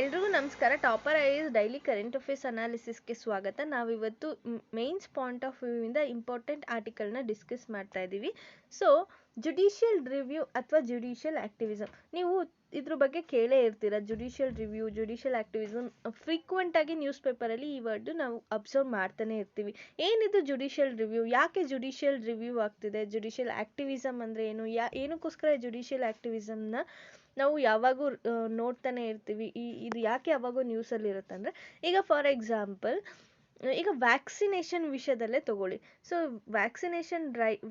ಎಲ್ರಿಗೂ ನಮಸ್ಕಾರ. Topper IAS daily current affairs ಅನಾಲಿಸಿಸ್ಗೆ ಸ್ವಾಗತ. ನಾವಿವತ್ತು ಮೇನ್ಸ್ ಪಾಯಿಂಟ್ ಆಫ್ ವ್ಯೂ ಇಂದ ಇಂಪಾರ್ಟೆಂಟ್ ಆರ್ಟಿಕಲ್ನ ಡಿಸ್ಕಸ್ ಮಾಡ್ತಾ ಇದ್ದೀವಿ. ಸೊ ಜುಡಿಷಿಯಲ್ ರಿವ್ಯೂ ಅಥವಾ ಜುಡಿಷಿಯಲ್ ಆಕ್ಟಿವಿಸಮ್, ನೀವು ಇದ್ರ ಬಗ್ಗೆ ಕೇಳೇ ಇರ್ತೀರ. Judicial review, judicial activism frequent ಆಗಿ ನ್ಯೂಸ್ ಪೇಪರಲ್ಲಿ ಈ ವರ್ಡ್ ನಾವು ಅಬ್ಸರ್ವ್ ಮಾಡ್ತಾನೆ ಇರ್ತೀವಿ. ಏನಿದು ಜುಡಿಷಿಯಲ್ ರಿವ್ಯೂ, ಯಾಕೆ ಜುಡಿಷಿಯಲ್ ರಿವ್ಯೂ ಆಗ್ತಿದೆ, ಜುಡಿಷಿಯಲ್ ಆಕ್ಟಿವಿಸಮ್ ಅಂದರೆ ಏನು, ಏನಕ್ಕೋಸ್ಕರ ಜುಡಿಷಿಯಲ್ ಆಕ್ಟಿವಿಸಮ್ನ ನಾವು ಯಾವಾಗೂ ನೋಡ್ತಾನೆ ಇರ್ತೀವಿ, ಇದು ಯಾಕೆ ಯಾವಾಗೂ ನ್ಯೂಸಲ್ಲಿ ಇರುತ್ತೆ ಅಂದರೆ, ಈಗ ಫಾರ್ ಎಕ್ಸಾಂಪಲ್ ಈಗ ವ್ಯಾಕ್ಸಿನೇಷನ್ ವಿಷಯದಲ್ಲೇ ತಗೊಳ್ಳಿ. ಸೊ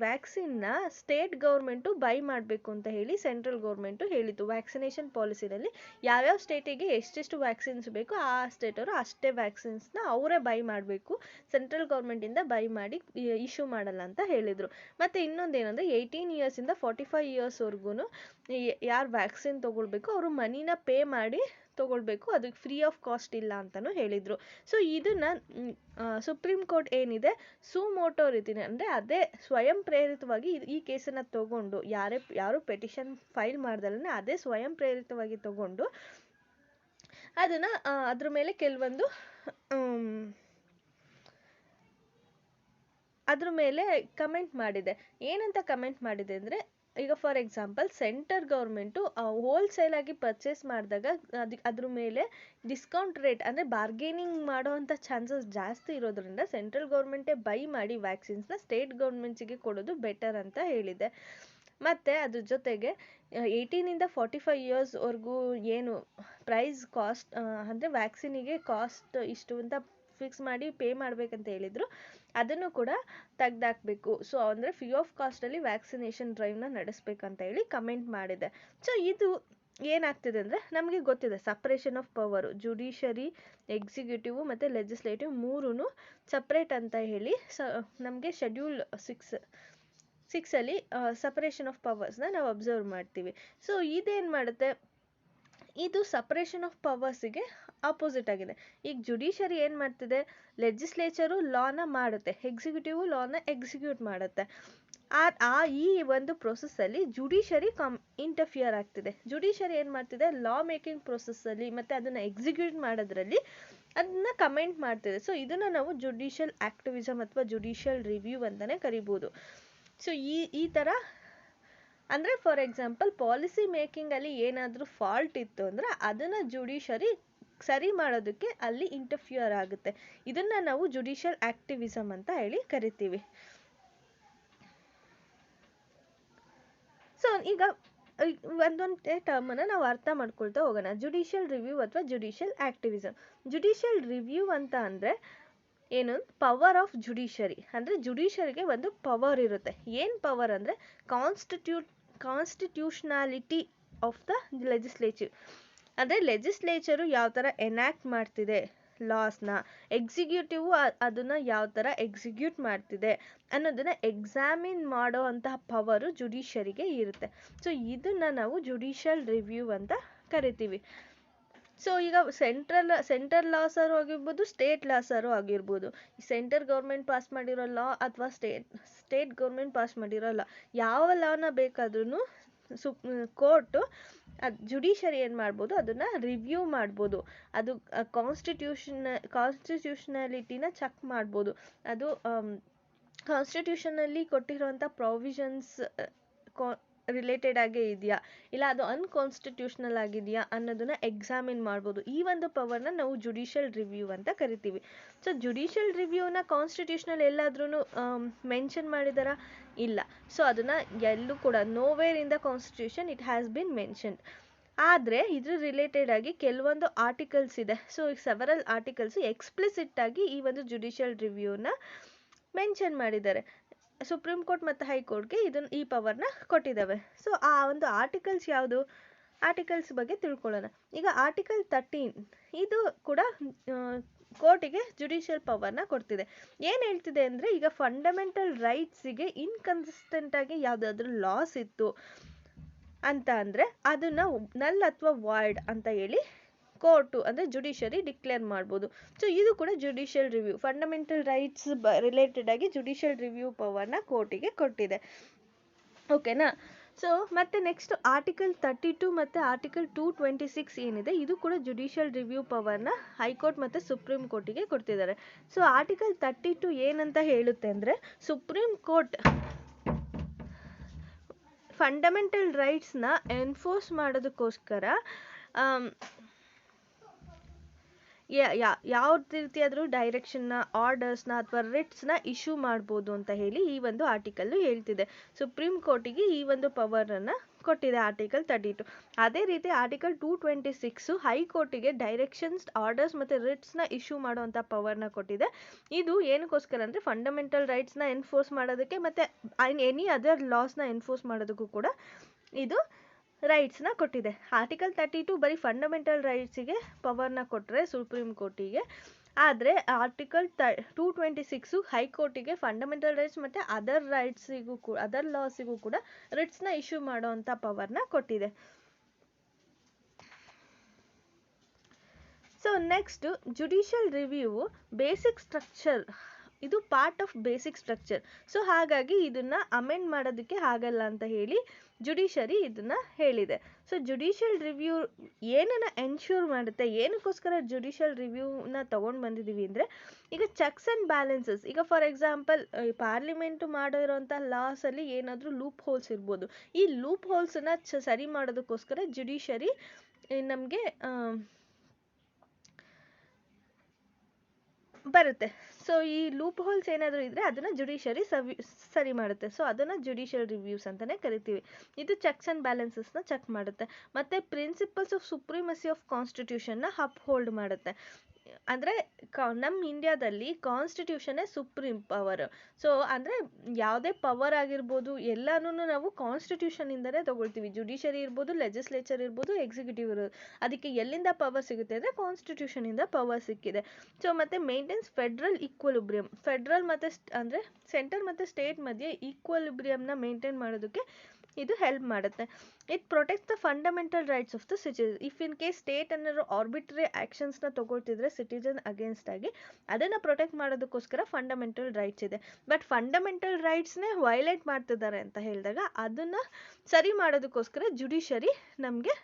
ವ್ಯಾಕ್ಸಿನ್ನ ಸ್ಟೇಟ್ ಗೌರ್ಮೆಂಟು ಬೈ ಮಾಡಬೇಕು ಅಂತ ಹೇಳಿ ಸೆಂಟ್ರಲ್ ಗೌರ್ಮೆಂಟು ಹೇಳಿತು. ವ್ಯಾಕ್ಸಿನೇಷನ್ ಪಾಲಿಸಿನಲ್ಲಿ ಯಾವ್ಯಾವ ಸ್ಟೇಟಿಗೆ ಎಷ್ಟೆಷ್ಟು ವ್ಯಾಕ್ಸಿನ್ಸ್ ಬೇಕು ಆ ಸ್ಟೇಟವರು ಅಷ್ಟೇ ವ್ಯಾಕ್ಸಿನ್ಸ್ನ ಅವರೇ ಬೈ ಮಾಡಬೇಕು, ಸೆಂಟ್ರಲ್ ಗೌರ್ಮೆಂಟಿಂದ ಬೈ ಮಾಡಿ ಇಶ್ಯೂ ಮಾಡಲ್ಲ ಅಂತ ಹೇಳಿದರು. ಮತ್ತು ಇನ್ನೊಂದೇನೆಂದರೆ 18 ಇಯರ್ಸಿಂದ 45 ಇಯರ್ಸ್ವರೆಗೂ ಯಾರು ವ್ಯಾಕ್ಸಿನ್ ತೊಗೊಳ್ಬೇಕು ಅವರು ಮನಿನ ಪೇ ಮಾಡಿ ತೊಗೊಳ್ಬೇಕು, ಅದಕ್ಕೆ ಫ್ರೀ ಆಫ್ ಕಾಸ್ಟ್ ಇಲ್ಲ ಅಂತಲೂ ಹೇಳಿದರು. ಸೊ ಇದನ್ನು ಸುಪ್ರೀಂ ಕೋರ್ಟ್ ಏನಿದೆ ಸುಮೋಟೋ ರೀತಿನೇ, ಅಂದರೆ ಅದೇ ಸ್ವಯಂ ಪ್ರೇರಿತವಾಗಿ ಈ ಕೇಸನ್ನು ತಗೊಂಡು ಯಾರು ಪೆಟಿಷನ್ ಫೈಲ್ ಮಾಡ್ದಲ್ಲೇ ಅದೇ ಸ್ವಯಂ ಪ್ರೇರಿತವಾಗಿ ತಗೊಂಡು ಅದನ್ನು ಅದ್ರ ಮೇಲೆ ಕೆಲವೊಂದು ಅದ್ರ ಮೇಲೆ ಕಮೆಂಟ್ ಮಾಡಿದೆ. ಏನಂತ ಕಮೆಂಟ್ ಮಾಡಿದೆ ಅಂದರೆ, ಈಗ for example central government wholesale ಆಗಿ ಪರ್ಚೇಸ್ ಮಾಡಿದಾಗ ಅದ್ರ ಮೇಲೆ ಡಿಸ್ಕೌಂಟ್ ರೇಟ್ ಅಂದರೆ ಬಾರ್ಗೇನಿಂಗ್ ಮಾಡೋವಂಥ ಚಾನ್ಸಸ್ ಜಾಸ್ತಿ ಇರೋದ್ರಿಂದ ಸೆಂಟ್ರಲ್ ಗೌರ್ಮೆಂಟೇ ಬೈ ಮಾಡಿ ವ್ಯಾಕ್ಸಿನ್ಸ್ನ ಸ್ಟೇಟ್ ಗೌರ್ಮೆಂಟ್ಸಿಗೆ ಕೊಡೋದು ಬೆಟರ್ ಅಂತ ಹೇಳಿದೆ. ಮತ್ತು ಅದ್ರ ಜೊತೆಗೆ 18ಇಂದ 45 ಇಯರ್ಸ್ವರೆಗೂ ಏನು ಪ್ರೈಸ್ ಕಾಸ್ಟ್ ಅಂದರೆ ವ್ಯಾಕ್ಸಿನಿಗೆ ಕಾಸ್ಟ್ ಇಷ್ಟು ಅಂತ ಫಿಕ್ಸ್ ಮಾಡಿ ಪೇ ಮಾಡಬೇಕಂತ ಹೇಳಿದರು, ಅದನ್ನು ಕೂಡ ತೆಗ್ದಾಕಬೇಕು. ಸೊ ಅಂದರೆ ಫ್ರೀ ಆಫ್ ಕಾಸ್ಟಲ್ಲಿ ವ್ಯಾಕ್ಸಿನೇಷನ್ ಡ್ರೈವ್ನ ನಡೆಸಬೇಕಂತ ಹೇಳಿ ಕಮೆಂಟ್ ಮಾಡಿದೆ. ಸೊ ಇದು ಏನಾಗ್ತಿದೆ ಅಂದರೆ, ನಮಗೆ ಗೊತ್ತಿದೆ separation of power, judiciary, executive ಮತ್ತು ಲೆಜಿಸ್ಲೇಟಿವ್ ಮೂರೂ ಸಪ್ರೇಟ್ ಅಂತ ಹೇಳಿ ನಮಗೆ ಶೆಡ್ಯೂಲ್ 6ಅಲ್ಲಿ ಸಪ್ರೇಷನ್ ಆಫ್ ಪವರ್ಸ್ನ ನಾವು ಅಬ್ಸರ್ವ್ ಮಾಡ್ತೀವಿ. ಸೊ ಇದೇನು ಮಾಡುತ್ತೆ, ಇದು ಸಪ್ರೇಷನ್ ಆಫ್ ಪವರ್ಸಿಗೆ ಆಪೋಸಿಟ್ ಆಗಿದೆ. ಈಗ ಜುಡಿಷರಿ ಏನು ಮಾಡ್ತಿದೆ, ಲೆಜಿಸ್ಲೇಚರು ಲಾನ ಮಾಡುತ್ತೆ, ಎಕ್ಸಿಕ್ಯೂಟಿವ್ ಲಾನ ಎಕ್ಸಿಕ್ಯೂಟ್ ಮಾಡುತ್ತೆ. ಈ ಒಂದು ಪ್ರೊಸೆಸ್ಸಲ್ಲಿ ಜುಡಿಷರಿ ಇಂಟರ್ಫಿಯರ್ ಆಗ್ತಿದೆ. ಜುಡಿಷರಿ ಏನು ಮಾಡ್ತಿದೆ, ಲಾ ಮೇಕಿಂಗ್ ಪ್ರೊಸೆಸ್ಸಲ್ಲಿ ಮತ್ತು ಅದನ್ನು ಎಕ್ಸಿಕ್ಯೂಟ್ ಮಾಡೋದ್ರಲ್ಲಿ ಅದನ್ನ ಕಮೆಂಟ್ ಮಾಡ್ತಿದೆ. ಸೊ ಇದನ್ನು ನಾವು ಜುಡಿಷಿಯಲ್ ಆಕ್ಟಿವಿಸಮ್ ಅಥವಾ ಜುಡಿಷಿಯಲ್ ರಿವ್ಯೂ ಅಂತಲೇ ಕರಿಬೋದು. ಸೊ ಈ ಥರ ಅಂದರೆ ಫಾರ್ ಎಕ್ಸಾಂಪಲ್ ಪಾಲಿಸಿ ಮೇಕಿಂಗಲ್ಲಿ ಏನಾದರೂ ಫಾಲ್ಟ್ ಇತ್ತು ಅಂದರೆ ಅದನ್ನು ಜುಡಿಷರಿ ಸರಿ ಮಾಡೋದಕ್ಕೆ ಅಲ್ಲಿ ಇಂಟರ್ಫಿಯರ್ ಆಗುತ್ತೆ. ಇದನ್ನು ನಾವು ಜುಡಿಷಿಯಲ್ ಆಕ್ಟಿವಿಸಮ್ ಅಂತ ಹೇಳಿ ಕರಿತೀವಿ. ಸೊ ಈಗ ಒಂದೊಂದೇ ಟರ್ಮನ್ನು ನಾವು ಅರ್ಥ ಮಾಡ್ಕೊಳ್ತಾ ಹೋಗೋಣ. ಜುಡಿಷಿಯಲ್ ರಿವ್ಯೂ ಅಥವಾ ಜುಡಿಷಿಯಲ್ ಆಕ್ಟಿವಿಸಮ್. ಜುಡಿಷಿಯಲ್ ರಿವ್ಯೂ ಅಂತ ಅಂದರೆ ಏನು, ಪವರ್ ಆಫ್ ಜುಡಿಷರಿ, ಅಂದರೆ ಜುಡಿಷರಿಗೆ ಒಂದು ಪವರ್ ಇರುತ್ತೆ. ಏನು ಪವರ್ ಅಂದರೆ ಕಾನ್ಸ್ಟಿಟ್ಯೂಷನಾಲಿಟಿ ಆಫ್ ದ ಲೆಜಿಸ್ಲೇಚರ್, ಅಂದರೆ ಲೆಜಿಸ್ಲೇಚರು ಯಾವ ಥರ ಎನ್ಯಾಕ್ಟ್ ಮಾಡ್ತಿದೆ ಲಾಸ್ನ, ಎಕ್ಸಿಕ್ಯೂಟಿವ್ ಅದನ್ನು ಯಾವ ಥರ ಎಕ್ಸಿಕ್ಯೂಟ್ ಮಾಡ್ತಿದೆ ಅನ್ನೋದನ್ನು ಎಕ್ಸಾಮಿನ್ ಮಾಡೋ ಅಂತಹ ಪವರು ಜುಡಿಷರಿಗೆ ಇರುತ್ತೆ. ಸೊ ಇದನ್ನು ನಾವು ಜುಡಿಷಿಯಲ್ ರಿವ್ಯೂ ಅಂತ ಕರಿತೀವಿ. ಸೊ ಈಗ ಸೆಂಟ್ರಲ್ ಲಾಸರು ಆಗಿರ್ಬೋದು, ಸ್ಟೇಟ್ ಲಾಸರು ಆಗಿರ್ಬೋದು, ಸೆಂಟ್ರಲ್ ಗೌರ್ಮೆಂಟ್ ಪಾಸ್ ಮಾಡಿರೋ ಲಾ ಅಥವಾ ಸ್ಟೇಟ್ ಗೌರ್ಮೆಂಟ್ ಪಾಸ್ ಮಾಡಿರೋ ಲಾ, ಯಾವ ಲಾನ ಬೇಕಾದ್ರೂ ಕೋರ್ಟು ಜುಡಿಷರಿ ಏನು ಮಾಡ್ಬೋದು, ಅದನ್ನು ರಿವ್ಯೂ ಮಾಡ್ಬೋದು. ಅದು ಕಾನ್ಸ್ಟಿಟ್ಯೂಷನಾಲಿಟಿನ ಚೆಕ್ ಮಾಡ್ಬೋದು. ಅದು ಕಾನ್ಸ್ಟಿಟ್ಯೂಷನಲ್ಲಿ ಕೊಟ್ಟಿರೋಂಥ ಪ್ರಾವಿಷನ್ಸ್ ರಿಲೇಟೆಡ್ ಆಗೇ ಇದೆಯಾ, ಇಲ್ಲ ಅದು ಅನ್ಕಾನ್ಸ್ಟಿಟ್ಯೂಷನಲ್ ಆಗಿದೆಯಾ ಅನ್ನೋದನ್ನ ಎಕ್ಸಾಮಿನ್ ಮಾಡ್ಬೋದು. ಈ ಒಂದು ಪವರ್ನ ನಾವು ಜುಡಿಷಿಯಲ್ ರಿವ್ಯೂ ಅಂತ ಕರಿತೀವಿ. ಸೊ ಜುಡಿಷಿಯಲ್ ರಿವ್ಯೂನ ಕಾನ್ಸ್ಟಿಟ್ಯೂಷನಲ್ ಎಲ್ಲಾದ್ರೂ ಮೆನ್ಷನ್ ಮಾಡಿದಾರಾ? ಇಲ್ಲ. ಸೊ ಅದನ್ನು ಎಲ್ಲೂ ಕೂಡ nowhere in the constitution it has been mentioned. ಆದರೆ ಇದ್ರ ರಿಲೇಟೆಡ್ ಆಗಿ ಕೆಲವೊಂದು ಆರ್ಟಿಕಲ್ಸ್ ಇದೆ. ಸೊ ಸೆವರಲ್ ಆರ್ಟಿಕಲ್ಸ್ ಎಕ್ಸ್ಪ್ಲಿಸಿಟ್ ಆಗಿ ಈ ಒಂದು ಜುಡಿಷಿಯಲ್ ರಿವ್ಯೂನ ಮೆನ್ಷನ್ ಮಾಡಿದ್ದಾರೆ. ಸುಪ್ರೀಂ ಕೋರ್ಟ್ ಮತ್ತು ಹೈಕೋರ್ಟ್ಗೆ ಈ ಪವರ್ನ ಕೊಟ್ಟಿದ್ದಾವೆ. ಸೊ ಆ ಒಂದು ಆರ್ಟಿಕಲ್ಸ್ ಯಾವುದು, ಆರ್ಟಿಕಲ್ಸ್ ಬಗ್ಗೆ ತಿಳ್ಕೊಳ್ಳೋಣ. ಈಗ ಆರ್ಟಿಕಲ್ 13 ಇದು ಕೂಡ ಕೋರ್ಟಿಗೆ ಜುಡಿಷಿಯಲ್ ಪವರ್ನ ಕೊಡ್ತಿದೆ. ಏನು ಹೇಳ್ತಿದೆ ಅಂದರೆ, ಈಗ ಫಂಡಮೆಂಟಲ್ ರೈಟ್ಸಿಗೆ ಇನ್ಕನ್ಸಿಸ್ಟೆಂಟಾಗಿ ಯಾವುದಾದ್ರೂ ಲಾಸ್ ಇತ್ತು ಅಂತ ಅಂದರೆ ಅದನ್ನು ನಲ್ ಅಥವಾ ವಾಯ್ಡ್ ಅಂತ ಹೇಳಿ ಕೋರ್ಟು ಅಂದರೆ ಜುಡಿಷರಿ ಡಿಕ್ಲೇರ್ ಮಾಡ್ಬೋದು. ಸೊ ಇದು ಕೂಡ judicial review, fundamental rights related ಆಗಿ ಜುಡಿಷಿಯಲ್ ರಿವ್ಯೂ ಪವರ್ನ ಕೋರ್ಟಿಗೆ ಕೊಟ್ಟಿದೆ. ಓಕೆನಾ? ಸೊ ಮತ್ತೆ ನೆಕ್ಸ್ಟ್ ಆರ್ಟಿಕಲ್ 32 ಮತ್ತು ಆರ್ಟಿಕಲ್ 226 ಏನಿದೆ ಇದು ಕೂಡ ಜುಡಿಷಿಯಲ್ ರಿವ್ಯೂ ಪವರ್ನ ಹೈಕೋರ್ಟ್ ಮತ್ತು ಸುಪ್ರೀಂ ಕೋರ್ಟಿಗೆ ಕೊಡ್ತಿದ್ದಾರೆ. ಸೊ ಆರ್ಟಿಕಲ್ 32 ಏನಂತ ಹೇಳುತ್ತೆ ಅಂದರೆ ಸುಪ್ರೀಂ ಕೋರ್ಟ್ ಫಂಡಮೆಂಟಲ್ ರೈಟ್ಸ್ನ ಎನ್ಫೋರ್ಸ್ ಮಾಡೋದಕ್ಕೋಸ್ಕರ ಯಾವ ರೀತಿಯಾದರೂ ಡೈರೆಕ್ಷನ್ನ, ಆರ್ಡರ್ಸ್ನ ಅಥವಾ ರಿಟ್ಸ್ನ ಇಶ್ಯೂ ಮಾಡ್ಬೋದು ಅಂತ ಹೇಳಿ ಈ ಒಂದು ಆರ್ಟಿಕಲ್ಲು ಹೇಳ್ತಿದೆ. ಸುಪ್ರೀಂ ಕೋರ್ಟಿಗೆ ಈ ಒಂದು ಪವರನ್ನು ಕೊಟ್ಟಿದೆ ಆರ್ಟಿಕಲ್ 32. ಅದೇ ರೀತಿ ಆರ್ಟಿಕಲ್ 226 ಹೈಕೋರ್ಟಿಗೆ ಡೈರೆಕ್ಷನ್ಸ್, ಆರ್ಡರ್ಸ್ ಮತ್ತು ರಿಟ್ಸ್ನ ಇಶ್ಯೂ ಮಾಡುವಂಥ ಪವರ್ನ ಕೊಟ್ಟಿದೆ. ಇದು ಏನಕ್ಕೋಸ್ಕರ ಅಂದರೆ ಫಂಡಮೆಂಟಲ್ ರೈಟ್ಸ್ನ ಎನ್ಫೋರ್ಸ್ ಮಾಡೋದಕ್ಕೆ ಮತ್ತು ಎನಿ ಅದರ್ ಲಾಸ್ನ ಎನ್ಫೋರ್ಸ್ ಮಾಡೋದಕ್ಕೂ ಕೂಡ ಇದು ರೈಟ್ಸ್ನ ಕೊಟ್ಟಿದೆ. ಆರ್ಟಿಕಲ್ 32 ಬರೀ ಫಂಡಮೆಂಟಲ್ ರೈಟ್ಸಿಗೆ ಪವರ್ನ ಕೊಟ್ಟರೆ ಸುಪ್ರೀಂ ಕೋರ್ಟಿಗೆ, ಆದರೆ ಆರ್ಟಿಕಲ್ 226 ಹೈಕೋರ್ಟಿಗೆ ಫಂಡಮೆಂಟಲ್ ರೈಟ್ಸ್ ಮತ್ತು ಅದರ್ ರೈಟ್ಸಿಗೂ ಅದರ್ ಲಾಸಿಗೂ ಕೂಡ ರಿಟ್ಸ್ನ ಇಶ್ಯೂ ಮಾಡೋವಂಥ ಪವರ್ನ ಕೊಟ್ಟಿದೆ. So next judicial review basic structure, ಇದು part of basic structure. So ಹಾಗಾಗಿ ಇದನ್ನು ಅಮೆಂಡ್ ಮಾಡೋದಕ್ಕೆ ಆಗಲ್ಲ ಅಂತ ಹೇಳಿ ಜುಡಿಷರಿ ಇದನ್ನು ಹೇಳಿದೆ. ಸೊ ಜುಡಿಷಿಯಲ್ ರಿವ್ಯೂ ಏನನ್ನು ಎನ್ಶ್ಯೂರ್ ಮಾಡುತ್ತೆ, ಏನಕ್ಕೋಸ್ಕರ ಜುಡಿಷಿಯಲ್ ರಿವ್ಯೂನ ತೊಗೊಂಡು ಬಂದಿದ್ದೀವಿ ಅಂದರೆ ಈಗ ಚೆಕ್ಸ್ ಆ್ಯಂಡ್ ಬ್ಯಾಲೆನ್ಸಸ್, ಈಗ ಫಾರ್ ಎಕ್ಸಾಂಪಲ್ ಪಾರ್ಲಿಮೆಂಟು ಮಾಡಿರೋಂಥ ಲಾಸಲ್ಲಿ ಏನಾದರೂ ಲೂಪ್ ಹೋಲ್ಸ್ ಇರ್ಬೋದು. ಈ ಲೂಪ್ ಹೋಲ್ಸನ್ನು ಸರಿ ಮಾಡೋದಕ್ಕೋಸ್ಕರ ಜುಡಿಷರಿ ನಮಗೆ ಬರುತ್ತೆ. ಸೊ ಈ ಲೂಪ್ ಹೋಲ್ಸ್ ಏನಾದರೂ ಇದ್ದರೆ ಅದನ್ನು ಜುಡಿಷರಿ ಸರಿ ಮಾಡುತ್ತೆ. ಸೊ ಅದನ್ನು ಜುಡಿಷಿಯಲ್ ರಿವ್ಯೂಸ್ ಅಂತಲೇ ಕರಿತೀವಿ. ಇದು ಚೆಕ್ಸ್ ಆ್ಯಂಡ್ ಬ್ಯಾಲೆನ್ಸಸ್ನ ಚೆಕ್ ಮಾಡುತ್ತೆ ಮತ್ತು ಪ್ರಿನ್ಸಿಪಲ್ಸ್ ಆಫ್ ಸುಪ್ರೀಮಸಿ ಆಫ್ ಕಾನ್ಸ್ಟಿಟ್ಯೂಷನ್ನ ಅಪ್ಹೋಲ್ಡ್ ಮಾಡುತ್ತೆ. ಅಂದರೆ ನಮ್ಮ ಇಂಡಿಯಾದಲ್ಲಿ ಕಾನ್ಸ್ಟಿಟ್ಯೂಷನ್ನೇ ಸುಪ್ರೀಂ ಪವರ್. ಸೊ ಅಂದರೆ ಯಾವುದೇ ಪವರ್ ಆಗಿರ್ಬೋದು ಎಲ್ಲನೂ ನಾವು ಕಾನ್ಸ್ಟಿಟ್ಯೂಷನಿಂದಲೇ ತೊಗೊಳ್ತೀವಿ. ಜುಡಿಷರಿ ಇರ್ಬೋದು, ಲೆಜಿಸ್ಲೇಚರ್ ಇರ್ಬೋದು, ಎಕ್ಸಿಕ್ಯೂಟಿವ್ ಇರ್ಬೋದು. ಅದಕ್ಕೆ ಎಲ್ಲಿಂದ ಪವರ್ ಸಿಗುತ್ತೆ ಅಂದರೆ ಕಾನ್ಸ್ಟಿಟ್ಯೂಷನಿಂದ ಪವರ್ ಸಿಕ್ಕಿದೆ. ಸೊ ಮತ್ತು ಮೇಂಟೈನ್ಸ್ ಫೆಡ್ರಲ್ ಈಕ್ವಲಿಬ್ರಿಯಮ್, ಫೆಡ್ರಲ್ ಮತ್ತು ಅಂದರೆ ಸೆಂಟರ್ ಮತ್ತು ಸ್ಟೇಟ್ ಮಧ್ಯೆ ಈಕ್ವಲಿಬ್ರಿಯಮ್ನ ಮೇಂಟೈನ್ ಮಾಡೋದಕ್ಕೆ ಇದು ಹೆಲ್ಪ್ ಮಾಡುತ್ತೆ. It protect the fundamental rights of the citizen. If in case state ಅನ್ನೋರು ಆರ್ಬಿಟ್ರರಿ ಆ್ಯಕ್ಷನ್ಸ್ನ ತೊಗೊಳ್ತಿದ್ರೆ ಸಿಟಿಸನ್ ಅಗೇನ್ಸ್ಟ್ ಆಗಿ, ಅದನ್ನು ಪ್ರೊಟೆಕ್ಟ್ ಮಾಡೋದಕ್ಕೋಸ್ಕರ ಫಂಡಮೆಂಟಲ್ ರೈಟ್ಸ್ ಇದೆ. ಬಟ್ ಫಂಡಮೆಂಟಲ್ ರೈಟ್ಸ್ನೇ ವೈಲೇಟ್ ಮಾಡ್ತಿದ್ದಾರೆ ಅಂತ ಹೇಳಿದಾಗ ಅದನ್ನು ಸರಿ ಮಾಡೋದಕ್ಕೋಸ್ಕರ ಜುಡಿಷರಿ ನಮಗೆ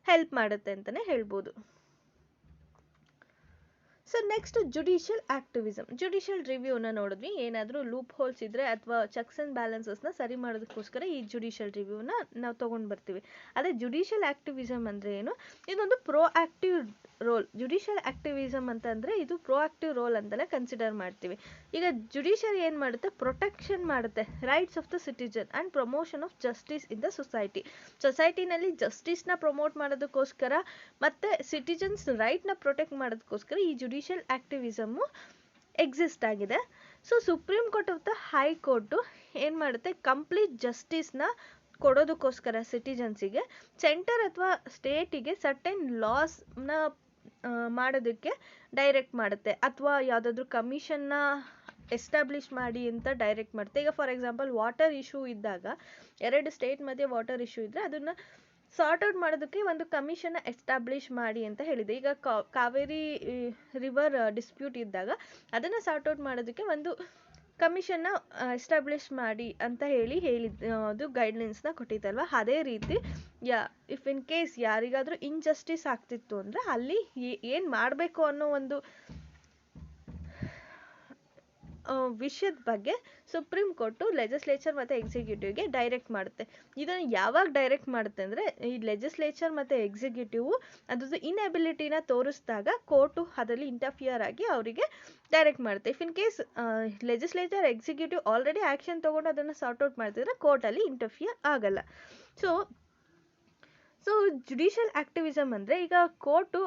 ಹೆಲ್ಪ್ ಮಾಡುತ್ತೆ ಅಂತಲೇ ಹೇಳ್ಬೋದು. So next judicial activism. Judicial ರಿವ್ಯೂನ ನೋಡಿದ್ವಿ, ಏನಾದರೂ ಲೂಪ್ ಹೋಲ್ಸ್ ಇದ್ದರೆ ಅಥವಾ ಚೆಕ್ಸ್ ಆ್ಯಂಡ್ ಬ್ಯಾಲೆನ್ಸಸ್ನ ಸರಿ ಮಾಡೋದಕ್ಕೋಸ್ಕರ ಈ ಜುಡಿಷಿಯಲ್ ರಿವ್ಯೂನ ನಾವು ತೊಗೊಂಡು ಬರ್ತೀವಿ. ಅದೇ ಜುಡಿಷಿಯಲ್ ಆಕ್ಟಿವಿಸಮ್ ಅಂದರೆ ಏನು, ಇದೊಂದು ಪ್ರೋಆಕ್ಟಿವ್ ರೋಲ್. ಜುಡಿಷಿಯಲ್ ಆಕ್ಟಿವಿಸಮ್ ಅಂತಂದರೆ ಇದು ಪ್ರೋಆಕ್ಟಿವ್ ರೋಲ್ ಅಂತಲೇ ಕನ್ಸಿಡರ್ ಮಾಡ್ತೀವಿ. ಈಗ ಜುಡಿಷಿಯರಿ ಏನು ಮಾಡುತ್ತೆ, ಪ್ರೊಟೆಕ್ಷನ್ ಮಾಡುತ್ತೆ rights of the citizen and promotion of justice in the ಸೊಸೈಟಿನಲ್ಲಿ ಜಸ್ಟಿಸ್ನ ಪ್ರಮೋಟ್ ಮಾಡೋದಕ್ಕೋಸ್ಕರ ಮತ್ತು ಸಿಟಿಜನ್ಸ್ ರೈಟ್ನ ಪ್ರೊಟೆಕ್ಟ್ ಮಾಡೋದಕ್ಕೋಸ್ಕರ ಈ ಜುಡಿಷಿಯಲ್ ಆಕ್ಟಿವಿಸಮ್ಮು ಎಕ್ಸಿಸ್ಟ್ ಆಗಿದೆ. So supreme court of the high court ಏನು ಮಾಡುತ್ತೆ, ಕಂಪ್ಲೀಟ್ ಜಸ್ಟಿಸ್ನ ಕೊಡೋದಕ್ಕೋಸ್ಕರ ಸಿಟಿಜನ್ಸಿಗೆ ಸೆಂಟರ್ ಅಥವಾ ಸ್ಟೇಟಿಗೆ ಸರ್ಟೆನ್ ಲಾಸ್ನ ಮಾಡೋದಕ್ಕೆ ಡೈರೆಕ್ಟ್ ಮಾಡುತ್ತೆ, ಅಥವಾ ಯಾವುದಾದ್ರೂ ಕಮಿಷನ್ನ ಎಸ್ಟಾಬ್ಲಿಷ್ ಮಾಡಿ ಅಂತ ಡೈರೆಕ್ಟ್ ಮಾಡುತ್ತೆ. ಈಗ ಫಾರ್ ಎಕ್ಸಾಂಪಲ್ ವಾಟರ್ ಇಶ್ಯೂ ಇದ್ದಾಗ, ಎರಡು ಸ್ಟೇಟ್ ಮಧ್ಯೆ ವಾಟರ್ ಇಶ್ಯೂ ಇದ್ದರೆ ಅದನ್ನು ಸಾರ್ಟ್ ಔಟ್ ಮಾಡೋದಕ್ಕೆ ಒಂದು ಕಮಿಷನ್ನ ಎಸ್ಟಾಬ್ಲಿಷ್ ಮಾಡಿ ಅಂತ ಹೇಳಿದೆ. ಈಗ ಕಾವೇರಿ ರಿವರ್ ಡಿಸ್ಪ್ಯೂಟ್ ಇದ್ದಾಗ ಅದನ್ನು ಸಾರ್ಟ್ ಔಟ್ ಮಾಡೋದಕ್ಕೆ ಒಂದು ಕಮಿಷನ್ನ ಎಸ್ಟಾಬ್ಲಿಷ್ ಮಾಡಿ ಅಂತ ಹೇಳಿದ್ದು ಗೈಡ್ಲೈನ್ಸ್ನ ಕೊಟ್ಟಿದ್ದಲ್ವ. ಅದೇ ರೀತಿ ಇಫ್ ಇನ್ ಕೇಸ್ ಯಾರಿಗಾದರೂ ಇನ್ಜಸ್ಟಿಸ್ ಆಗ್ತಿತ್ತು ಅಂದರೆ ಅಲ್ಲಿ ಏನು ಮಾಡಬೇಕು ಅನ್ನೋ ಒಂದು ವಿಷಯದ ಬಗ್ಗೆ ಸುಪ್ರೀಂ ಕೋರ್ಟು ಲೆಜಿಸ್ಲೇಚರ್ ಮತ್ತು ಎಕ್ಸಿಕ್ಯೂಟಿವ್ಗೆ ಡೈರೆಕ್ಟ್ ಮಾಡುತ್ತೆ. ಇದನ್ನು ಯಾವಾಗ ಡೈರೆಕ್ಟ್ ಮಾಡುತ್ತೆ ಅಂದರೆ ಈ ಲೆಜಿಸ್ಲೇಚರ್ ಮತ್ತು ಎಕ್ಸಿಕ್ಯೂಟಿವ್ ಅದ್ರದ್ದು ಇನ್ಎಬಿಲಿಟಿನ ತೋರಿಸಿದಾಗ ಕೋರ್ಟು ಅದರಲ್ಲಿ ಇಂಟರ್ಫಿಯರ್ ಆಗಿ ಅವರಿಗೆ ಡೈರೆಕ್ಟ್ ಮಾಡುತ್ತೆ. If in case legislature executive already action ತೊಗೊಂಡು ಅದನ್ನು ಸಾರ್ಟ್ ಔಟ್ ಮಾಡ್ತಿದ್ರೆ ಕೋರ್ಟಲ್ಲಿ ಇಂಟರ್ಫಿಯರ್ ಆಗಲ್ಲ. ಸೊ ಜುಡಿಷಿಯಲ್ ಆಕ್ಟಿವಿಸಮ್ ಅಂದರೆ ಈಗ ಕೋರ್ಟು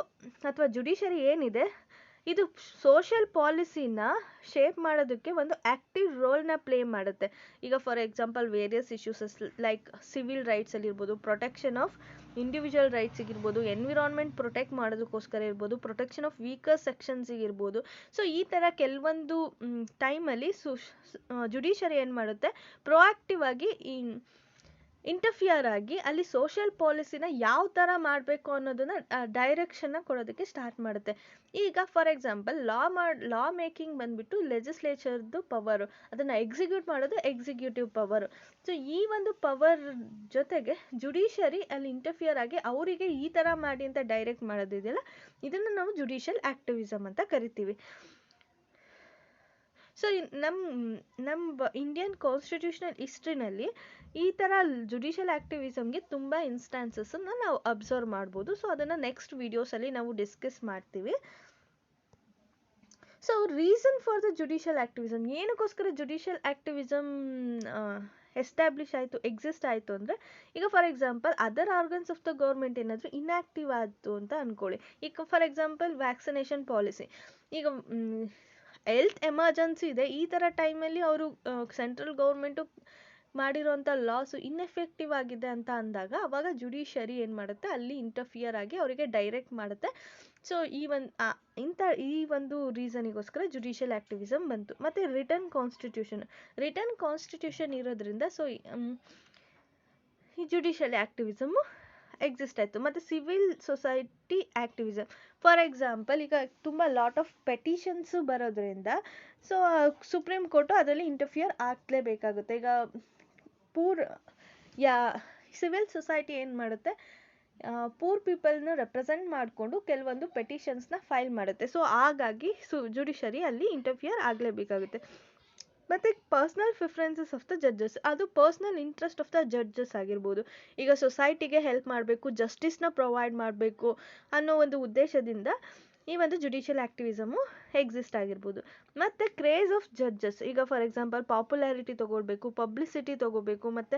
ಅಥವಾ ಜುಡಿಷರಿ ಏನಿದೆ ಇದು ಸೋಷಿಯಲ್ ಪಾಲಿಸಿನ ಶೇಪ್ ಮಾಡೋದಕ್ಕೆ ಒಂದು ಆ್ಯಕ್ಟಿವ್ ರೋಲ್ನ ಪ್ಲೇ ಮಾಡುತ್ತೆ. ಈಗ for example various issues like civil ರೈಟ್ಸಲ್ಲಿ ಇರ್ಬೋದು, ಪ್ರೊಟೆಕ್ಷನ್ ಆಫ್ ಇಂಡಿವಿಜುವಲ್ ರೈಟ್ಸಿಗಿರ್ಬೋದು, ಎನ್ವಿರಾನ್ಮೆಂಟ್ ಪ್ರೊಟೆಕ್ಟ್ ಮಾಡೋದಕ್ಕೋಸ್ಕರ ಇರ್ಬೋದು, ಪ್ರೊಟೆಕ್ಷನ್ ಆಫ್ ವೀಕರ್ ಸೆಕ್ಷನ್ಸಿಗಿರ್ಬೋದು. ಸೊ ಈ ಥರ ಕೆಲವೊಂದು ಟೈಮಲ್ಲಿ ಜುಡಿಷರಿ ಏನು ಮಾಡುತ್ತೆ, ಪ್ರೊಆಕ್ಟಿವ್ ಆಗಿ ಇಂಟರ್ಫಿಯರ್ ಆಗಿ ಅಲ್ಲಿ ಸೋಷಿಯಲ್ ಪಾಲಿಸಿನ ಯಾವ ಥರ ಮಾಡಬೇಕು ಅನ್ನೋದನ್ನ ಡೈರೆಕ್ಷನ್ನ ಕೊಡೋದಕ್ಕೆ ಸ್ಟಾರ್ಟ್ ಮಾಡುತ್ತೆ. ಈಗ ಫಾರ್ ಎಕ್ಸಾಂಪಲ್ ಲಾ ಮೇಕಿಂಗ್ ಬಂದ್ಬಿಟ್ಟು ಲೆಜಿಸ್ಲೇಚರ್ದು ಪವರು, ಅದನ್ನು ಎಕ್ಸಿಕ್ಯೂಟ್ ಮಾಡೋದು ಎಕ್ಸಿಕ್ಯೂಟಿವ್ ಪವರು. ಸೊ ಈ ಒಂದು ಪವರ್ ಜೊತೆಗೆ ಜುಡಿಷರಿ ಅಲ್ಲಿ ಇಂಟರ್ಫಿಯರ್ ಆಗಿ ಅವರಿಗೆ ಈ ಥರ ಮಾಡಿ ಅಂತ ಡೈರೆಕ್ಟ್ ಮಾಡೋದಿದೆಯಲ್ಲ, ಇದನ್ನು ನಾವು ಜುಡಿಷಿಯಲ್ ಆಕ್ಟಿವಿಸಮ್ ಅಂತ ಕರಿತೀವಿ. ಸೊ ನಮ್ಮ ಇಂಡಿಯನ್ ಕಾನ್ಸ್ಟಿಟ್ಯೂಷನಲ್ ಹಿಸ್ಟ್ರಿನಲ್ಲಿ ಈ ಥರ ಜುಡಿಷಿಯಲ್ ಆಕ್ಟಿವಿಸಮ್ಗೆ ತುಂಬ ಇನ್ಸ್ಟಾನ್ಸಸ್ಸನ್ನು ನಾವು ಅಬ್ಸರ್ವ್ ಮಾಡ್ಬೋದು. ಸೊ ಅದನ್ನು ನೆಕ್ಸ್ಟ್ ವೀಡಿಯೋಸಲ್ಲಿ ನಾವು ಡಿಸ್ಕಸ್ ಮಾಡ್ತೀವಿ. So reason for the judicial activism, ಏನಕ್ಕೋಸ್ಕರ ಜುಡಿಷಿಯಲ್ ಆಕ್ಟಿವಿಸಮ್ ಎಸ್ಟಾಬ್ಲಿಷ್ ಆಯಿತು, ಎಕ್ಸಿಸ್ಟ್ ಆಯಿತು ಅಂದರೆ, ಈಗ for example other organs of the government ಏನಾದರೂ ಇನ್ಆಕ್ಟಿವ್ ಆಯಿತು ಅಂತ ಅಂದ್ಕೊಳ್ಳಿ. ಈಗ ಫಾರ್ ಎಕ್ಸಾಂಪಲ್ ವ್ಯಾಕ್ಸಿನೇಷನ್ ಪಾಲಿಸಿ, ಈಗ ಹೆಲ್ತ್ ಎಮರ್ಜೆನ್ಸಿ ಇದೆ, ಈ ಥರ ಟೈಮಲ್ಲಿ ಅವರು ಸೆಂಟ್ರಲ್ ಗೌರ್ಮೆಂಟು ಮಾಡಿರೋಂಥ ಲಾಸು ಇನ್ಎಫೆಕ್ಟಿವ್ ಆಗಿದೆ ಅಂತ ಅಂದಾಗ ಅವಾಗ ಜುಡಿಷರಿ ಏನು ಮಾಡುತ್ತೆ, ಅಲ್ಲಿ ಇಂಟರ್ಫಿಯರ್ ಆಗಿ ಅವರಿಗೆ ಡೈರೆಕ್ಟ್ ಮಾಡುತ್ತೆ. ಸೊ ಈ ಒಂದು ರೀಸನಿಗೋಸ್ಕರ ಜುಡಿಷಿಯಲ್ ಆಕ್ಟಿವಿಸಮ್ ಬಂತು. ಮತ್ತು ರಿಟರ್ನ್ ಕಾನ್ಸ್ಟಿಟ್ಯೂಷನ್ ಇರೋದ್ರಿಂದ ಸೊ ಈ ಜುಡಿಷಿಯಲ್ ಆಕ್ಟಿವಿಸಮ್ಮು ಎಕ್ಸಿಸ್ಟ್ ಆಯಿತು. ಮತ್ತು civil society activism, for example ಈಗ ತುಂಬ ಲಾಟ್ ಆಫ್ ಪೆಟಿಷನ್ಸು ಬರೋದ್ರಿಂದ ಸೊ ಸುಪ್ರೀಂ ಕೋರ್ಟು ಅದರಲ್ಲಿ ಇಂಟರ್ಫಿಯರ್ ಆಗಲೇಬೇಕಾಗುತ್ತೆ. ಈಗ ಸಿವಿಲ್ ಸೊಸೈಟಿ ಏನು ಮಾಡುತ್ತೆ, ಪೂರ್ ಪೀಪಲ್ನ ರೆಪ್ರೆಸೆಂಟ್ ಮಾಡಿಕೊಂಡು ಕೆಲವೊಂದು ಪೆಟಿಷನ್ಸ್ನ ಫೈಲ್ ಮಾಡುತ್ತೆ. ಸೊ ಹಾಗಾಗಿ ಜುಡಿಷರಿ ಅಲ್ಲಿ ಇಂಟರ್ಫಿಯರ್ ಆಗಲೇಬೇಕಾಗುತ್ತೆ. ಮತ್ತು personal preferences of the judges, ಅದು personal interest of the judges ಆಗಿರ್ಬೋದು. ಈಗ ಸೊಸೈಟಿಗೆ ಹೆಲ್ಪ್ ಮಾಡಬೇಕು, ಜಸ್ಟಿಸ್ನ ಪ್ರೊವೈಡ್ ಮಾಡಬೇಕು ಅನ್ನೋ ಒಂದು ಉದ್ದೇಶದಿಂದ ಈ ಒಂದು ಜುಡಿಷಿಯಲ್ ಆಕ್ಟಿವಿಸಮು ಎಕ್ಸಿಸ್ಟ್ ಆಗಿರ್ಬೋದು. ಮತ್ತು ಕ್ರೇಜ್ ಆಫ್ ಜಡ್ಜಸ್, ಈಗ ಫಾರ್ ಎಕ್ಸಾಂಪಲ್ ಪಾಪ್ಯುಲಾರಿಟಿ ತೊಗೊಳ್ಬೇಕು, ಪಬ್ಲಿಸಿಟಿ ತೊಗೋಬೇಕು, ಮತ್ತು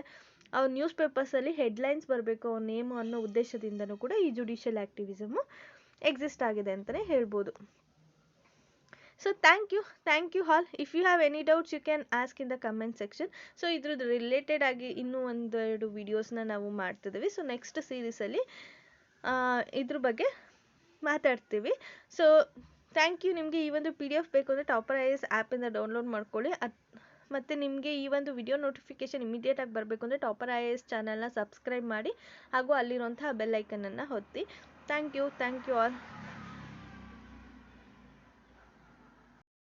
ಅವ್ರ ನ್ಯೂಸ್ ಪೇಪರ್ಸಲ್ಲಿ ಹೆಡ್ಲೈನ್ಸ್ ಬರಬೇಕು ಅವ್ರ ನೇಮು ಅನ್ನೋ ಉದ್ದೇಶದಿಂದನೂ ಕೂಡ ಈ ಜುಡಿಷಿಯಲ್ ಆಕ್ಟಿವಿಸಮು ಎಕ್ಸಿಸ್ಟ್ ಆಗಿದೆ ಅಂತಲೇ ಹೇಳ್ಬೋದು. So thank you all. If you have any doubts you can ask in the comment section. So ಇದ್ರದ್ದು ರಿಲೇಟೆಡ್ ಆಗಿ ಇನ್ನೂ ಒಂದೆರಡು ವೀಡಿಯೋಸ್ನ ನಾವು ಮಾಡ್ತಿದ್ದೀವಿ. ಸೊ ನೆಕ್ಸ್ಟ್ ಸೀರೀಸಲ್ಲಿ ಇದ್ರ ಬಗ್ಗೆ ಮಾತಾಡ್ತೀವಿ. So thank you. ನಿಮಗೆ ಈ ಒಂದು PDF ಬೇಕು ಅಂದರೆ ಟಾಪರ್ IAS ಆ್ಯಪಿಂದ ಡೌನ್ಲೋಡ್ ಮಾಡ್ಕೊಳ್ಳಿ. ಮತ್ತು ನಿಮಗೆ ಈ ಒಂದು ವಿಡಿಯೋ ನೋಟಿಫಿಕೇಷನ್ ಇಮಿಡಿಯೇಟಾಗಿ ಬರಬೇಕು ಅಂದರೆ ಟಾಪರ್ IAS ಚಾನಲ್ನ ಸಬ್ಸ್ಕ್ರೈಬ್ ಮಾಡಿ ಹಾಗೂ ಅಲ್ಲಿರುವಂತಹ ಬೆಲ್ ಐಕನನ್ನು ಒತ್ತಿ. Thank you all.